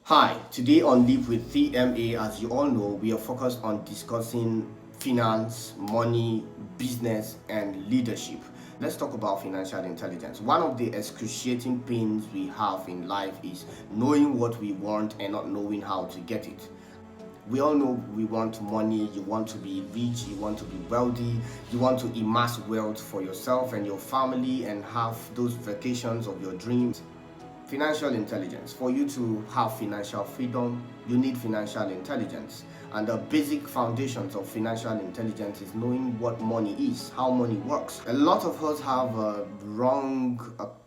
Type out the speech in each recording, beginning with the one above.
Hi, today on Live with TMA, as you all know, we are focused on discussing finance, money, business, and leadership. Let's talk about financial intelligence. One of the excruciating pains we have in life is knowing what we want and not knowing how to get it. We all know we want money, you want to be rich, you want to be wealthy, you want to amass wealth for yourself and your family and have those vacations of your dreams. Financial intelligence. For you to have financial freedom, you need financial intelligence. And the basic foundations of financial intelligence is knowing what money is, how money works. A lot of us have a wrong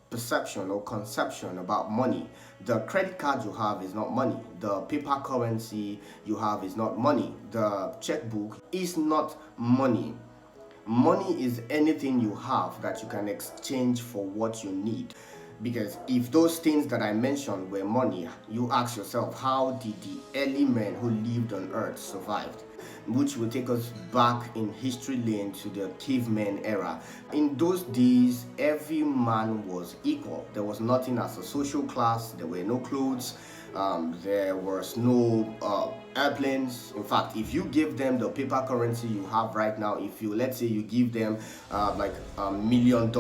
perception or conception about money. The credit card you have is not money. The paper currency you have is not money. The checkbook is not money. Money is anything you have that you can exchange for what you need. Because if those things that I mentioned were money, you ask yourself, how did the early men who lived on earth survived? Which will take us back in history lane to the caveman era. In those days, every man was equal. There was nothing as a social class, there were no clothes, there was no airplanes. In fact, if you give them the paper currency you have right now, if you, let's say you give them like $1 million,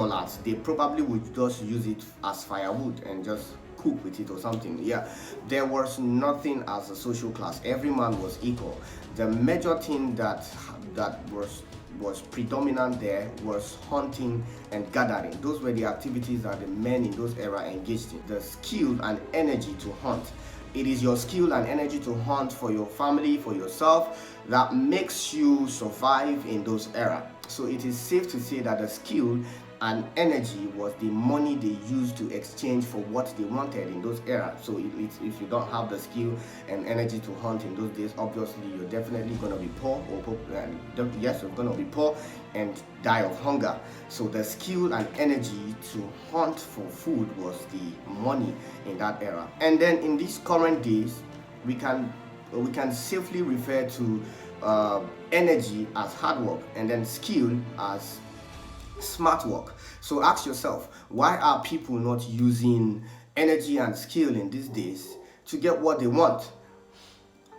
they probably would just use it as firewood and just cook with it or something. Yeah, there was nothing as a social class. Every man was equal. The major thing that was predominant there was hunting and gathering. Those were the activities that the men in those era engaged in. The skill and energy to hunt. It is your skill and energy to hunt for your family, for yourself, that makes you survive in those era. So it is safe to say that the skill and energy was the money they used to exchange for what they wanted in those eras. So if you don't have the skill and energy to hunt in those days, obviously you're definitely going to be poor, yes, you're going to be poor and die of hunger. So the skill and energy to hunt for food was the money in that era. And then in these current days, we can safely refer to energy as hard work and then skill as smart work. So ask yourself, why are people not using energy and skill in these days to get what they want?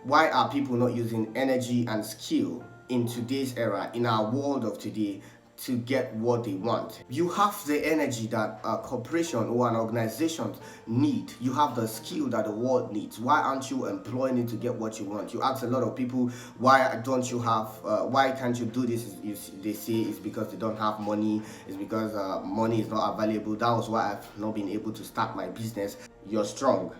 Why are people not using energy and skill in today's era, in our world of today, to get what they want? You have the energy that a corporation or an organization need. You have the skill that the world needs. Why aren't you employing it to get what you want? You ask a lot of people, why don't you have, why can't you do this? They say it's because they don't have money. It's because money is not available. That was why I've not been able to start my business. You're strong.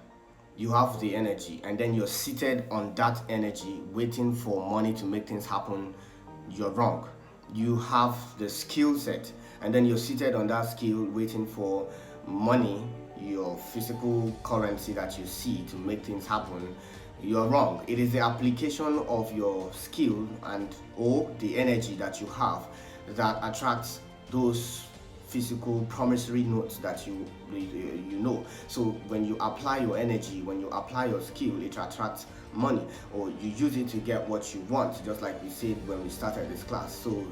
You have the energy, and then you're seated on that energy waiting for money to make things happen. You're wrong. You have the skill set, and then you're seated on that skill waiting for money, your physical currency that you see, to make things happen. You're wrong. It is the application of your skill and or the energy that you have that attracts those physical promissory notes that you know. So when you apply your energy, when you apply your skill, it attracts money, or you use it to get what you want, just like we said when we started this class. So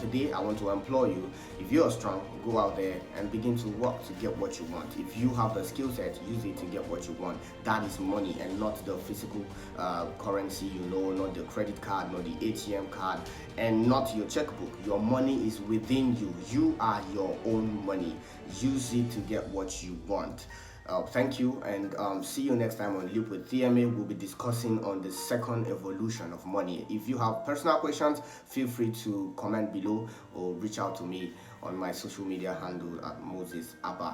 today I want to implore you, if you're strong, go out there and begin to work to get what you want. If you have the skill set, use it to get what you want. That is money, and not the physical currency, not the credit card, not the ATM card, and not your checkbook. Your money is within you. You are your own money. Use it to get what you want. Thank you, and see you next time on Live with TMA. We'll be discussing on the second evolution of money. If you have personal questions, feel free to comment below or reach out to me on my social media handle at Moses Abba.